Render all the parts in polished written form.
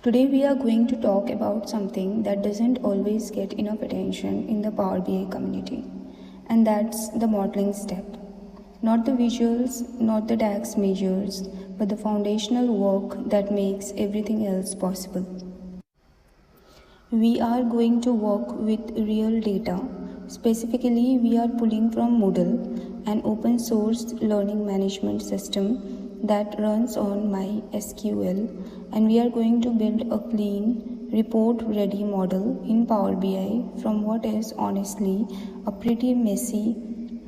Today we are going to talk about something that doesn't always get enough attention in the Power BI community, and that's the modeling step. Not the visuals, not the DAX measures, but the foundational work that makes everything else possible. We are going to work with real data. Specifically, we are pulling from Moodle, an open source learning management system that runs on MySQL, and we are going to build a clean, report ready model in Power BI from what is honestly a pretty messy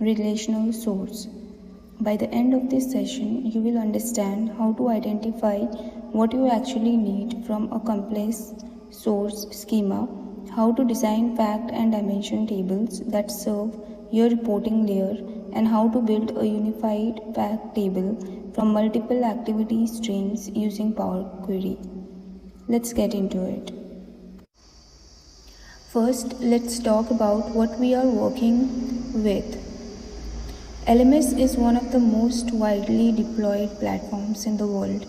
relational source. By the end of this session, you will understand how to identify what you actually need from a complex source schema, how to design fact and dimension tables that serve your reporting layer, and how to build a unified fact table from multiple activity streams using Power Query. Let's get into it. First, let's talk about what we are working with. LMS is one of the most widely deployed platforms in the world.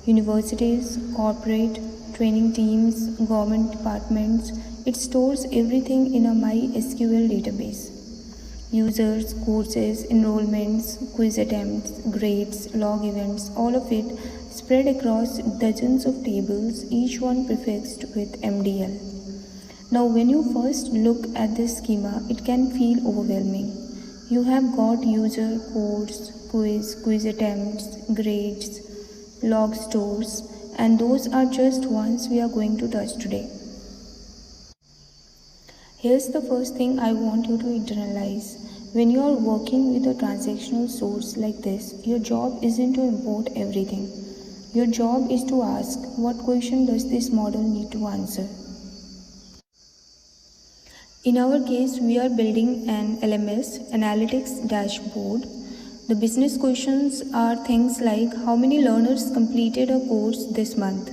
Universities, corporate, training teams, government departments, it stores everything in a MySQL database. Users, courses, enrollments, quiz attempts, grades, log events, all of it spread across dozens of tables, each one prefixed with MDL. Now, when you first look at this schema, it can feel overwhelming. You have got user, course, quiz attempts, grades, log stores, and those are just ones we are going to touch today. Here's the first thing I want you to internalize. When you are working with a transactional source like this, your job isn't to import everything. Your job is to ask, what question does this model need to answer? In our case, we are building an LMS analytics dashboard. The business questions are things like how many learners completed a course this month,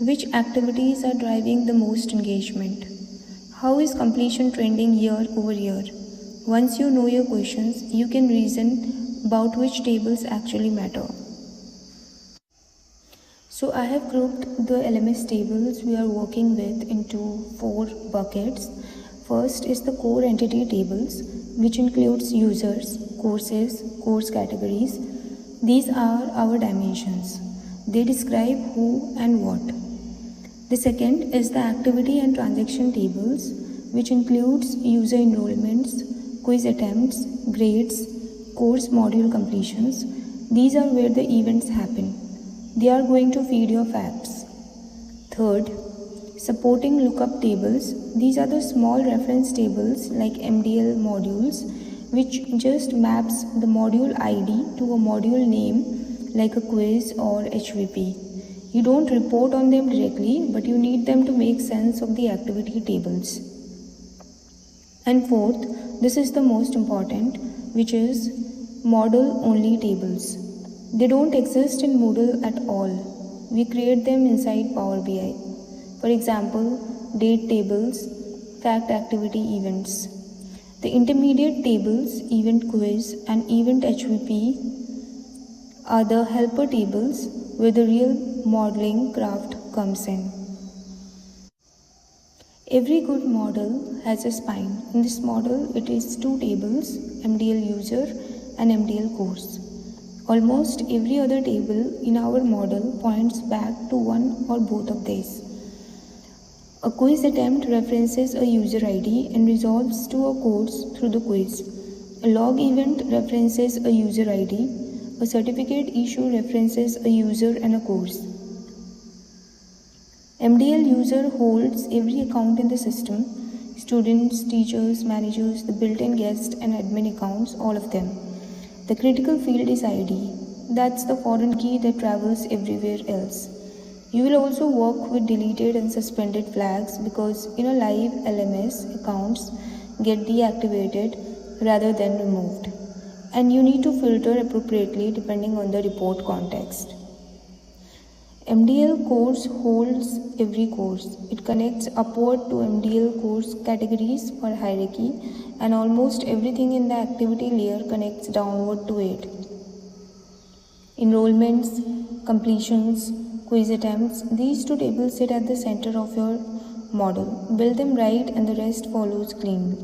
which activities are driving the most engagement, how is completion trending year over year. Once you know your questions, you can reason about which tables actually matter. So I have grouped the LMS tables we are working with into 4 buckets. First is the core entity tables, which includes users, courses, course categories. These are our dimensions. They describe who and what. The second is the activity and transaction tables, which includes user enrollments, quiz attempts, grades, course module completions. These are where the events happen. They are going to feed your facts. Third, supporting lookup tables. These are the small reference tables like MDL modules, which just maps the module ID to a module name like a quiz or HVP. You don't report on them directly, but you need them to make sense of the activity tables. And fourth, this is the most important, which is model-only tables. They don't exist in Moodle at all. We create them inside Power BI. For example, date tables, fact activity events. The intermediate tables, event quiz and event HVP, are the helper tables where the real modeling craft comes in. Every good model has a spine. In this model, it is 2 tables, MDL user and MDL course. Almost every other table in our model points back to one or both of these. A quiz attempt references a user ID and resolves to a course through the quiz. A log event references a user ID. A certificate issue references a user and a course. MDL user holds every account in the system: students, teachers, managers, the built-in guest and admin accounts, all of them. The critical field is ID. That's the foreign key that travels everywhere else. You will also work with deleted and suspended flags because in a live LMS, accounts get deactivated rather than removed. And you need to filter appropriately depending on the report context. MDL course holds every course. It connects upward to MDL course categories or hierarchy, and almost everything in the activity layer connects downward to it. Enrollments, completions, quiz attempts. These two tables sit at the center of your model. Build them right and the rest follows cleanly.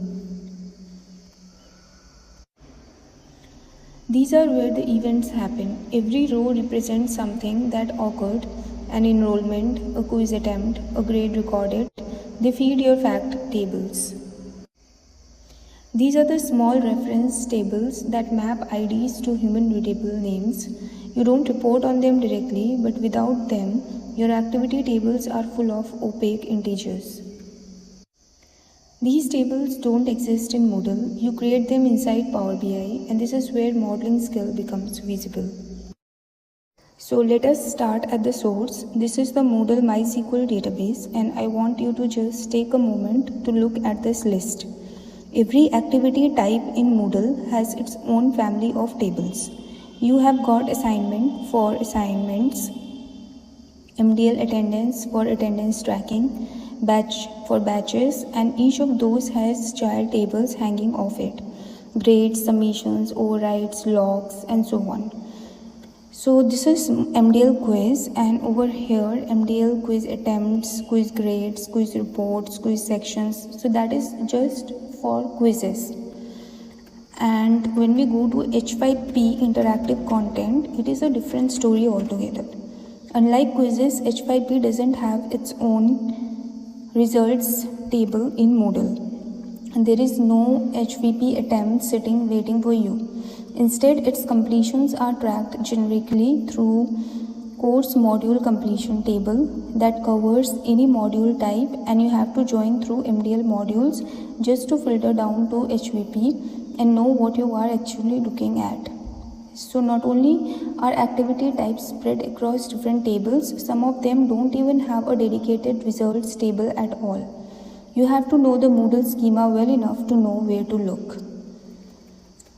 These are where the events happen. Every row represents something that occurred: an enrollment, a quiz attempt, a grade recorded. They feed your fact tables. These are the small reference tables that map IDs to human readable names. You don't report on them directly, but without them, your activity tables are full of opaque integers. These tables don't exist in Moodle. You create them inside Power BI, and this is where modeling skill becomes visible. So let us start at the source. This is the Moodle MySQL database, and I want you to just take a moment to look at this list. Every activity type in Moodle has its own family of tables. You have got assignment for assignments, MDL attendance for attendance tracking, batch for batches, and each of those has child tables hanging off it: grades, submissions, overrides, logs, and so on. So this is MDL quiz, and over here MDL quiz attempts, quiz grades, quiz reports, quiz sections. So that is just for quizzes. And when we go to H5P interactive content, it is a different story altogether. Unlike quizzes, H5P doesn't have its own results table in Moodle. And there is no HVP attempt sitting waiting for you. Instead, its completions are tracked generically through course module completion table that covers any module type, and you have to join through MDL modules just to filter down to HVP and know what you are actually looking at. So not only are activity types spread across different tables, some of them don't even have a dedicated results table at all. You have to know the Moodle schema well enough to know where to look.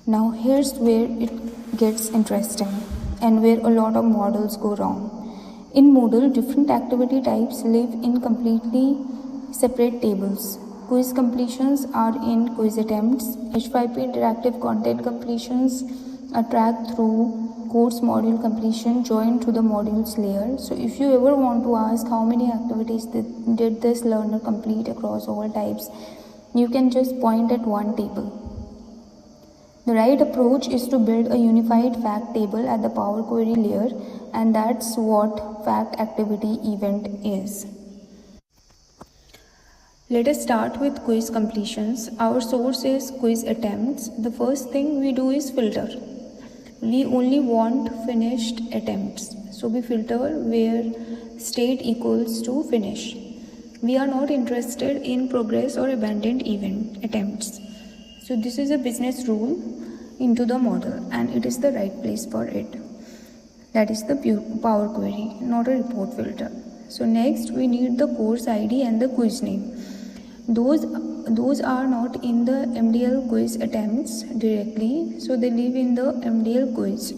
Now here's where it gets interesting and where a lot of models go wrong. In Moodle, different activity types live in completely separate tables. Quiz completions are in quiz attempts. H5P interactive content completions are tracked through course module completion joined to the modules layer. So if you ever want to ask how many activities did this learner complete across all types, you can just point at one table. The right approach is to build a unified fact table at the Power Query layer, and that's what fact activity event is. Let us start with quiz completions. Our source is quiz attempts. The first thing we do is filter. We only want finished attempts. So we filter where state equals to finish. We are not interested in progress or abandoned event attempts. So this is a business rule into the model, and it is the right place for it. That is the Power Query, not a report filter. So next we need the course ID and the quiz name. Those are not in the MDL quiz attempts directly, so they live in the MDL quiz.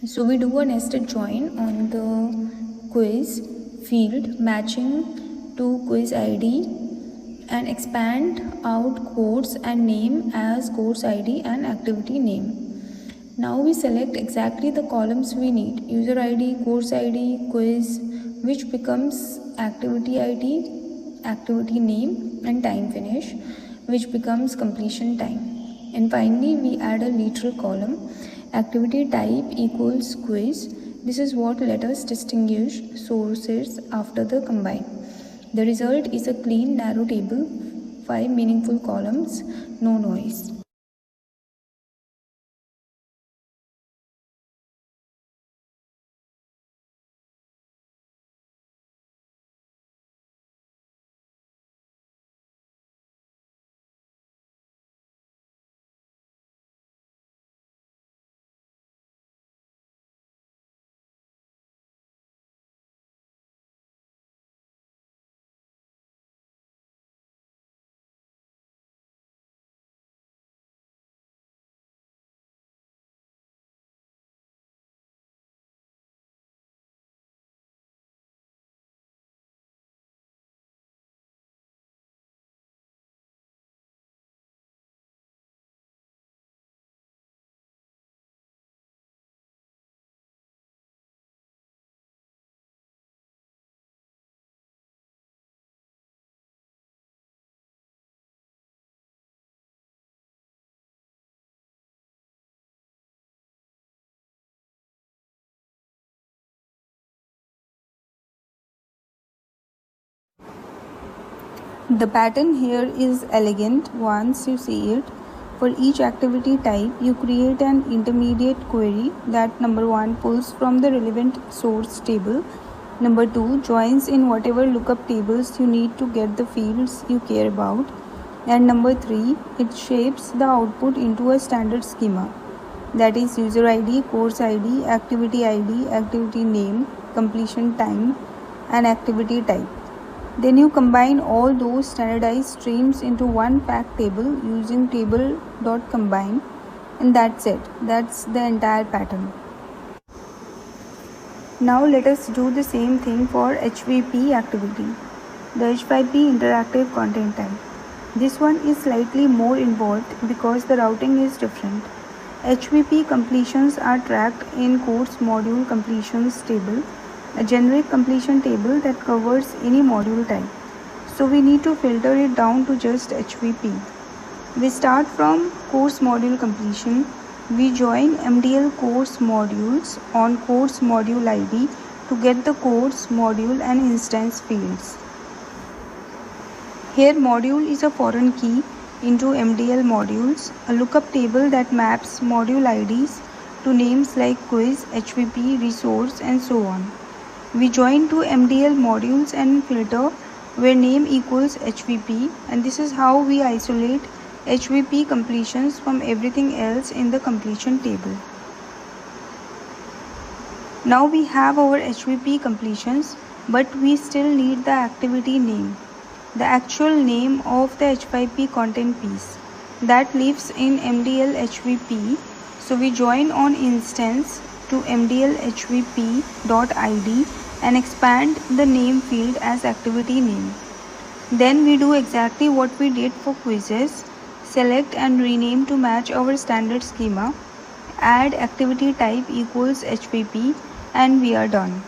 So we do a nested join on the quiz field matching to quiz ID and expand out course and name as course ID and activity name. Now we select exactly the columns we need: user ID, course ID, quiz, which becomes activity ID, activity name, and time finish, which becomes completion time. And finally we add a literal column: activity type equals quiz. This is what let us distinguish sources after the combine. The result is a clean, narrow table, 5 meaningful columns, no noise. The pattern here is elegant once you see it. For each activity type, you create an intermediate query that number 1 pulls from the relevant source table, number 2 joins in whatever lookup tables you need to get the fields you care about, and number 3 it shapes the output into a standard schema, that is user ID, course ID, activity name, completion time, and activity type. Then you combine all those standardized streams into one fact table using table.combine, and that's it. That's the entire pattern. Now let us do the same thing for HVP activity, the H5P interactive content type. This one is slightly more involved because the routing is different. HVP completions are tracked in course module completions table, a generic completion table that covers any module type. So we need to filter it down to just HVP. We start from course module completion. We join MDL course modules on course module ID to get the course module and instance fields. Here module is a foreign key into MDL modules, a lookup table that maps module IDs to names like quiz, HVP, resource, and so on. We join two MDL modules and filter where name equals HVP, and this is how we isolate HVP completions from everything else in the completion table. Now we have our HVP completions, but we still need the activity name, the actual name of the H5P content piece. That lives in MDL HVP, so we join on instance to MDL HVP.id and expand the name field as activity name. Then we do exactly what we did for quizzes, select and rename to match our standard schema, add activity type equals HVP, and we are done.